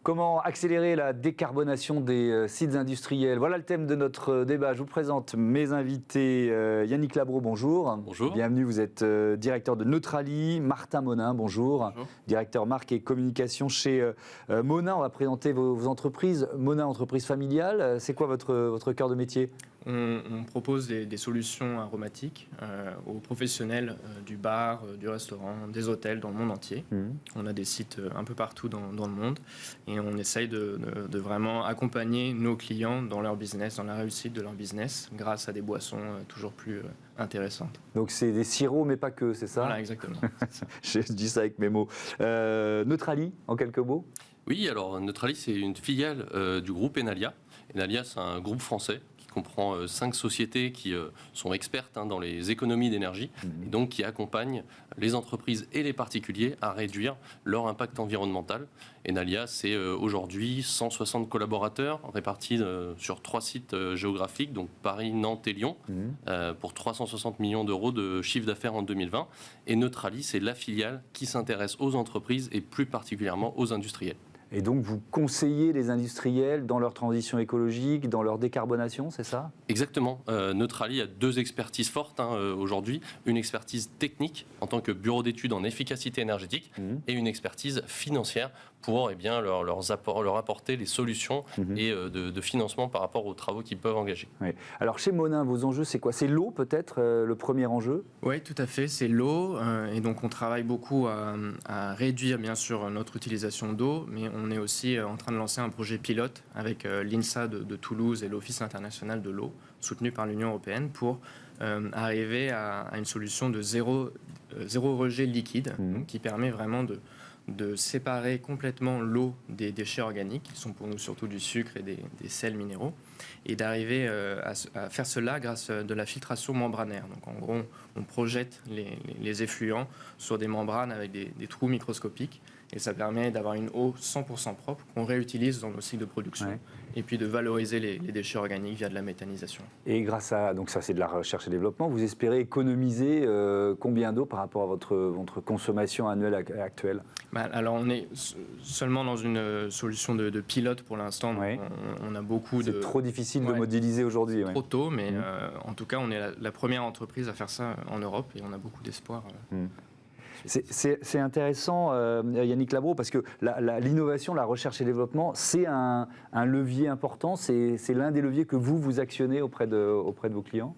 Comment accélérer la décarbonation des sites industriels? Voilà le thème de notre débat. Je vous présente mes invités. Yannick Labro, bonjour. Bonjour. Bienvenue, vous êtes directeur de Neutrali. Martin Monin, bonjour. Bonjour. Directeur marque et communication chez Monin. On va présenter vos entreprises. Monin, entreprise familiale. C'est quoi votre cœur de métier? On propose des solutions aromatiques aux professionnels du bar, du restaurant, des hôtels dans le monde entier. On a des sites un peu partout dans le monde et on essaye de vraiment accompagner nos clients dans leur business, dans la réussite de leur business, grâce à des boissons toujours plus intéressantes. Donc c'est des sirops, mais pas que, c'est ça? Voilà, exactement. Je dis ça avec mes mots. Neutrali, en quelques mots? Oui, alors Neutrali, c'est une filiale du groupe Enalia. Enalia, c'est un groupe français qui comprend 5 sociétés qui sont expertes dans les économies d'énergie et donc qui accompagnent les entreprises et les particuliers à réduire leur impact environnemental. Enalia, c'est aujourd'hui 160 collaborateurs répartis sur 3 sites géographiques, donc Paris, Nantes et Lyon, pour 360 millions d'euros de chiffre d'affaires en 2020. Et Neutrali, c'est la filiale qui s'intéresse aux entreprises et plus particulièrement aux industriels. Et donc, vous conseillez les industriels dans leur transition écologique, dans leur décarbonation, c'est ça? Exactement. Neutrali a 2 expertises fortes aujourd'hui. Une expertise technique en tant que bureau d'études en efficacité énergétique et une expertise financière pour leur apporter les solutions et de financement par rapport aux travaux qu'ils peuvent engager. Oui. Alors, chez Monin, vos enjeux, c'est quoi? C'est l'eau, peut-être, le premier enjeu? Oui, tout à fait, c'est l'eau. Et donc, on travaille beaucoup à réduire, bien sûr, notre utilisation d'eau, mais on est aussi en train de lancer un projet pilote avec l'INSA de Toulouse et l'Office international de l'eau, soutenu par l'Union européenne, pour arriver à une solution de zéro rejet liquide, donc, qui permet vraiment de séparer complètement l'eau des déchets organiques, qui sont pour nous surtout du sucre et des sels minéraux, et d'arriver à faire cela grâce à de la filtration membranaire. Donc en gros, on projette les effluents sur des membranes avec des trous microscopiques, et ça permet d'avoir une eau 100% propre qu'on réutilise dans nos cycles de production, et puis de valoriser les déchets organiques via de la méthanisation. Et grâce à, donc ça c'est de la recherche et développement, vous espérez économiser combien d'eau par rapport à votre consommation annuelle actuelle? Alors on est seulement dans une solution de pilote pour l'instant. On a beaucoup de... C'est trop difficile de modéliser aujourd'hui. Trop tôt, mais en tout cas on est la première entreprise à faire ça en Europe et on a beaucoup d'espoir. C'est intéressant, Yannick Labro, parce que l'innovation, la recherche et développement, c'est un levier important, c'est l'un des leviers que vous actionnez auprès de vos clients?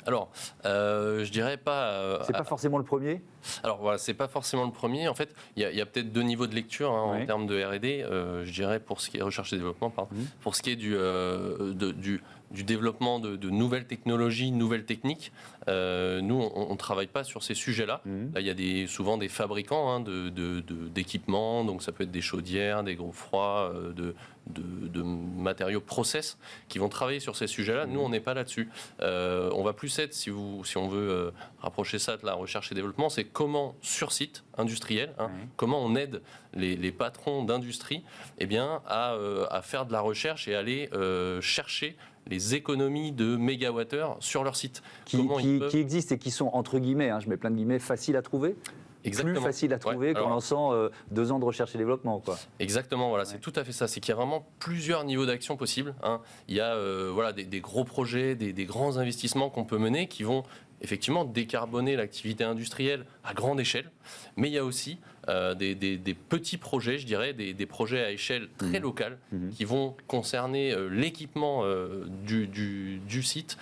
Alors, je dirais pas... c'est pas forcément le premier? Alors voilà, c'est pas forcément le premier. En fait, il y a peut-être 2 niveaux de lecture en termes de R&D. Je dirais pour ce qui est recherche et développement, pour ce qui est du développement de nouvelles technologies, nouvelles techniques, nous, on ne travaille pas sur ces sujets-là. Là, il y a souvent des fabricants d'équipements, donc ça peut être des chaudières, des groupes froids, de matériaux process qui vont travailler sur ces sujets-là. Nous, on n'est pas là-dessus. On va plus être, si on veut rapprocher ça de la recherche et développement, c'est comment, sur site industriel, comment on aide les patrons d'industrie à faire de la recherche et aller chercher les économies de mégawattheures sur leur site. Qui existent et qui sont, entre guillemets, je mets plein de guillemets, faciles à trouver? Exactement. Plus facile à trouver qu'en lançant 2 ans de recherche et développement, quoi. Exactement, voilà, c'est tout à fait ça. C'est qu'il y a vraiment plusieurs niveaux d'action possibles. Il y a des gros projets, des grands investissements qu'on peut mener qui vont effectivement décarboner l'activité industrielle à grande échelle, mais il y a aussi des petits projets, je dirais, des projets à échelle très locale qui vont concerner l'équipement du site,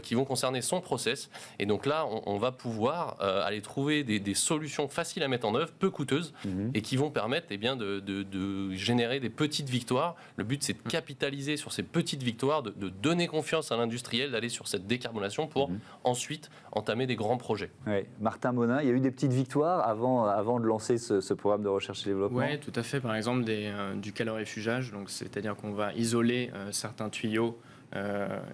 qui vont concerner son process. Et donc là, on va pouvoir aller trouver des solutions faciles à mettre en œuvre, peu coûteuses, et qui vont permettre de générer des petites victoires. Le but, c'est de capitaliser sur ces petites victoires, de donner confiance à l'industriel, d'aller sur cette décarbonation pour ensuite entamer des grands projets. Martin Monin, il y a eu des petites victoires avant de lancer ce programme de recherche et développement? Oui, tout à fait. Par exemple, du calorifugage, c'est-à-dire qu'on va isoler certains tuyaux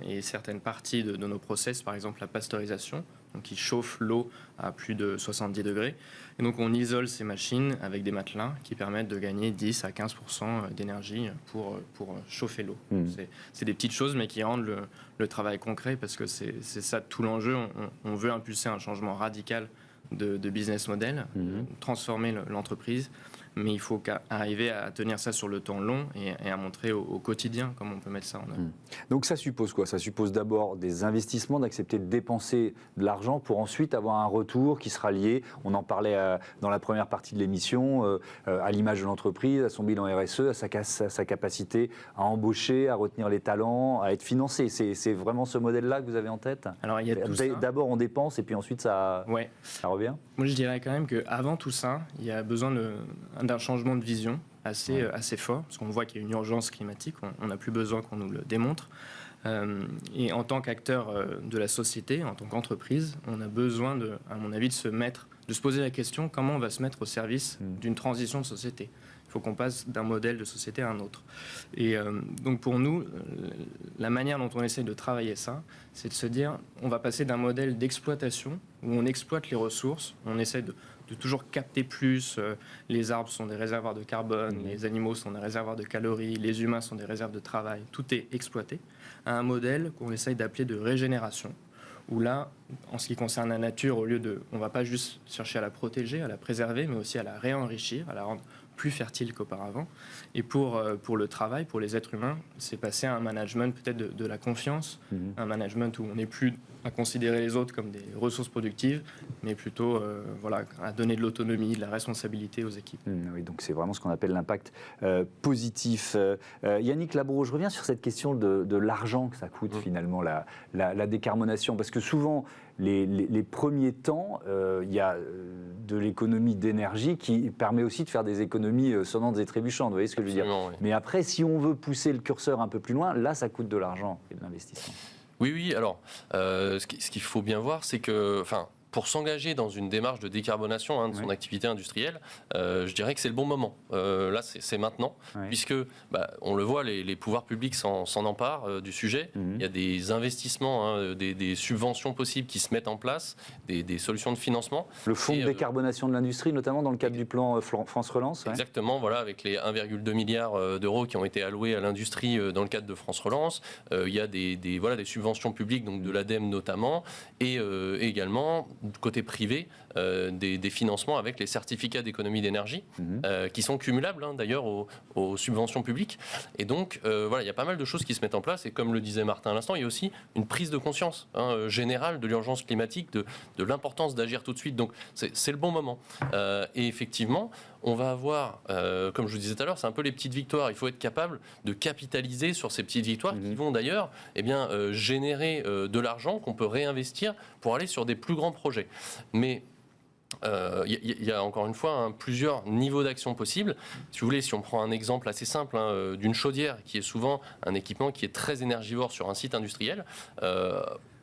et certaines parties de nos process, par exemple la pasteurisation, donc qui chauffe l'eau à plus de 70 degrés. Et donc on isole ces machines avec des matelas qui permettent de gagner 10 à 15% d'énergie pour chauffer l'eau. C'est des petites choses, mais qui rendent le travail concret, parce que c'est ça tout l'enjeu. On veut impulser un changement radical de business model, transformer l'entreprise mais il faut arriver à tenir ça sur le temps long et à montrer au quotidien comment on peut mettre ça en œuvre. Donc ça suppose quoi? Ça suppose d'abord des investissements, d'accepter de dépenser de l'argent pour ensuite avoir un retour qui sera lié, on en parlait dans la première partie de l'émission, à l'image de l'entreprise, à son bilan RSE, à sa capacité à embaucher, à retenir les talents, à être financé. C'est vraiment ce modèle-là que vous avez en tête? Alors, il y a tout ça. D'abord on dépense et puis ensuite ça revient? Moi je dirais quand même qu'avant tout ça, il y a besoin d'un changement de vision assez fort, parce qu'on voit qu'il y a une urgence climatique, on n'a plus besoin qu'on nous le démontre. Et en tant qu'acteur de la société, en tant qu'entreprise, on a besoin, à mon avis, de se poser la question comment on va se mettre au service d'une transition de société. Il faut qu'on passe d'un modèle de société à un autre. Et donc pour nous, la manière dont on essaie de travailler ça, c'est de se dire on va passer d'un modèle d'exploitation où on exploite les ressources, on essaie de toujours capter plus, les arbres sont des réservoirs de carbone, les animaux sont des réservoirs de calories, les humains sont des réserves de travail, tout est exploité, à un modèle qu'on essaye d'appeler de régénération, où là, en ce qui concerne la nature, on ne va pas juste chercher à la protéger, à la préserver, mais aussi à la réenrichir, à la rendre plus fertile qu'auparavant. Et pour le travail, pour les êtres humains, c'est passer à un management peut-être de la confiance, un management où on n'est plus à considérer les autres comme des ressources productives, mais plutôt à donner de l'autonomie, de la responsabilité aux équipes. Oui, donc c'est vraiment ce qu'on appelle l'impact positif. Yannick Labro, je reviens sur cette question de l'argent que ça coûte finalement la décarbonation, parce que souvent les premiers temps, il y a de l'économie d'énergie qui permet aussi de faire des économies sonnantes et trébuchantes, vous voyez ce que je veux dire? Oui. Mais après, si on veut pousser le curseur un peu plus loin, là ça coûte de l'argent et de l'investissement. Oui, alors, ce qu'il faut bien voir, c'est que, pour s'engager dans une démarche de décarbonation de son activité industrielle, je dirais que c'est le bon moment. Là, c'est maintenant, puisque, on le voit, les pouvoirs publics s'en emparent du sujet. Il y a des investissements, des subventions possibles qui se mettent en place, des solutions de financement. Le fonds de décarbonation de l'industrie, notamment dans le cadre du plan France Relance. Exactement, voilà, avec les 1,2 milliard d'euros qui ont été alloués à l'industrie dans le cadre de France Relance. Il y a des subventions publiques, donc de l'ADEME notamment, et également côté privé, des financements avec les certificats d'économie d'énergie, qui sont cumulables d'ailleurs aux subventions publiques. Et donc, il y a pas mal de choses qui se mettent en place. Et comme le disait Martin à l'instant, il y a aussi une prise de conscience générale de l'urgence climatique, de l'importance d'agir tout de suite. Donc, c'est le bon moment. Et effectivement, on va avoir, comme je vous disais tout à l'heure, c'est un peu les petites victoires. Il faut être capable de capitaliser sur ces petites victoires qui vont d'ailleurs générer de l'argent qu'on peut réinvestir pour aller sur des plus grands projets. Mais il y a encore une fois plusieurs niveaux d'action possibles. Si vous voulez, si on prend un exemple assez simple d'une chaudière qui est souvent un équipement qui est très énergivore sur un site industriel,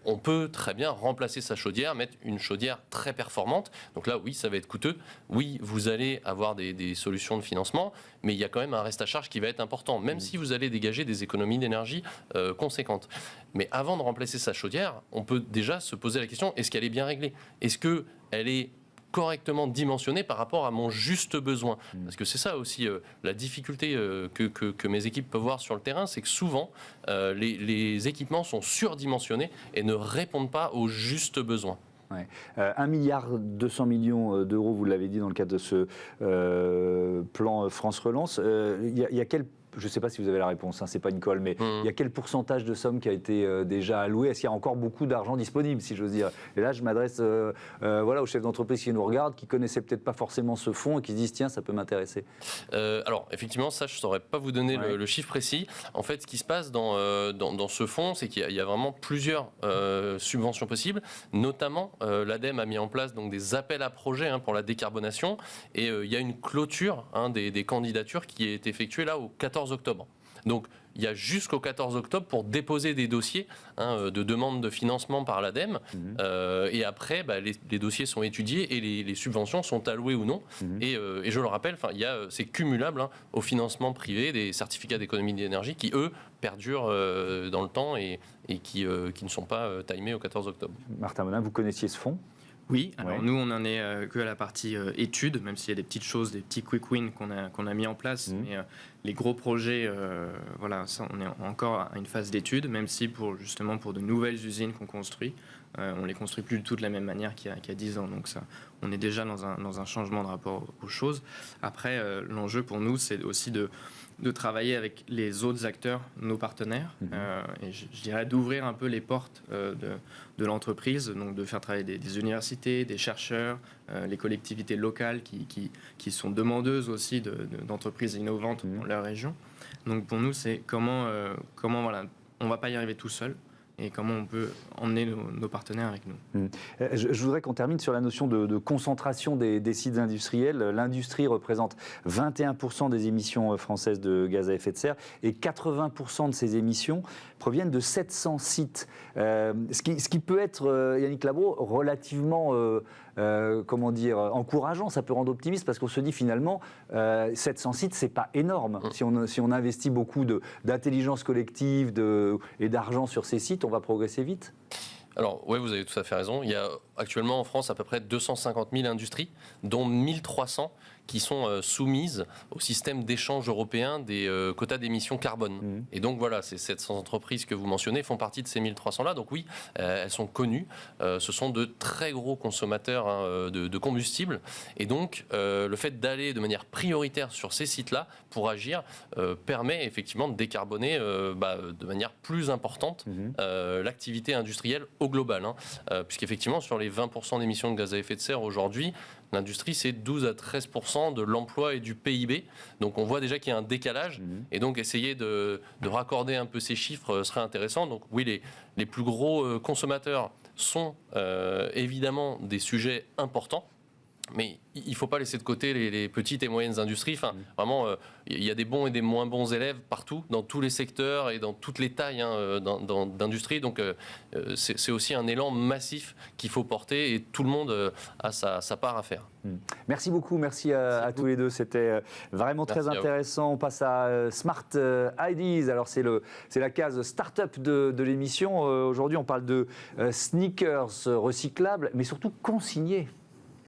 on peut très bien remplacer sa chaudière, mettre une chaudière très performante. Donc là, oui, ça va être coûteux. Oui, vous allez avoir des solutions de financement, mais il y a quand même un reste à charge qui va être important, même si vous allez dégager des économies d'énergie conséquentes. Mais avant de remplacer sa chaudière, on peut déjà se poser la question, est-ce qu'elle est bien réglée? Est-ce qu'elle est correctement dimensionné par rapport à mon juste besoin. Parce que c'est ça aussi la difficulté que mes équipes peuvent voir sur le terrain, c'est que souvent les équipements sont surdimensionnés et ne répondent pas aux justes besoins. 1,2 milliard d'euros, vous l'avez dit dans le cadre de ce plan France Relance. Il y a quel... Je ne sais pas si vous avez la réponse, c'est pas une colle, mais il y a quel pourcentage de somme qui a été déjà alloué? Est-ce qu'il y a encore beaucoup d'argent disponible, si j'ose dire? Et là, je m'adresse aux chefs d'entreprise qui nous regardent, qui connaissaient peut-être pas forcément ce fonds et qui se disent tiens, ça peut m'intéresser. Alors, effectivement, ça, je ne saurais pas vous donner le chiffre précis. En fait, ce qui se passe dans ce fonds, c'est qu'il y a vraiment plusieurs subventions possibles. Notamment, l'ADEME a mis en place donc, des appels à projets pour la décarbonation. Et il y a une clôture des candidatures qui est effectuée là au 14 octobre. Donc, il y a jusqu'au 14 octobre pour déposer des dossiers de demande de financement par l'ADEME. Et après, les dossiers sont étudiés et les subventions sont allouées ou non. Et je le rappelle, c'est cumulable au financement privé des certificats d'économie d'énergie qui, eux, perdurent dans le temps et qui ne sont pas timés au 14 octobre. Martin Monin, vous connaissiez ce fonds ? Oui, alors nous on en est que à la partie études, même s'il y a des petites choses, des petits quick wins qu'on a mis en place, mais les gros projets, ça, on est encore à une phase d'études, même si pour de nouvelles usines qu'on construit, on les construit plus du tout de la même manière qu'il y a 10 ans. Donc ça, on est déjà dans un changement de rapport aux choses. Après, l'enjeu pour nous, c'est aussi de travailler avec les autres acteurs, nos partenaires, et je dirais d'ouvrir un peu les portes de l'entreprise, donc de faire travailler des universités, des chercheurs, les collectivités locales qui sont demandeuses aussi d'entreprises innovantes dans leur région. Donc pour nous, c'est comment voilà, on ne va pas y arriver tout seul. Et comment on peut emmener nos partenaires avec nous. Je voudrais qu'on termine sur la notion de concentration des sites industriels. L'industrie représente 21% des émissions françaises de gaz à effet de serre et 80% de ces émissions proviennent de 700 sites. Ce qui peut être, Yannick Labro, relativement encourageant, ça peut rendre optimiste parce qu'on se dit finalement 700 sites, c'est pas énorme. Si on investit beaucoup d'intelligence collective et d'argent sur ces sites, on va progresser vite. Alors oui, vous avez tout à fait raison. Il y a actuellement en France à peu près 250 000 industries, dont 1300 qui sont soumises au système d'échange européen des quotas d'émissions carbone. Et donc voilà, ces 700 entreprises que vous mentionnez font partie de ces 1300-là. Donc oui, elles sont connues. Ce sont de très gros consommateurs de combustible. Et donc le fait d'aller de manière prioritaire sur ces sites-là pour agir permet effectivement de décarboner de manière plus importante l'activité industrielle au global. Puisqu'effectivement, sur les 20% d'émissions de gaz à effet de serre aujourd'hui, l'industrie, c'est 12 à 13% de l'emploi et du PIB. Donc on voit déjà qu'il y a un décalage. Et donc essayer de raccorder un peu ces chiffres serait intéressant. Donc oui, les plus gros consommateurs sont évidemment des sujets importants. Mais il ne faut pas laisser de côté les petites et moyennes industries. Enfin, vraiment, il y a des bons et des moins bons élèves partout, dans tous les secteurs et dans toutes les tailles d'industrie. Donc, c'est aussi un élan massif qu'il faut porter et tout le monde a sa part à faire. Merci beaucoup, merci à tous les deux. C'était vraiment très intéressant. On passe à Smart Ideas. Alors, c'est la case start-up de l'émission. Aujourd'hui, on parle de sneakers recyclables, mais surtout consignés.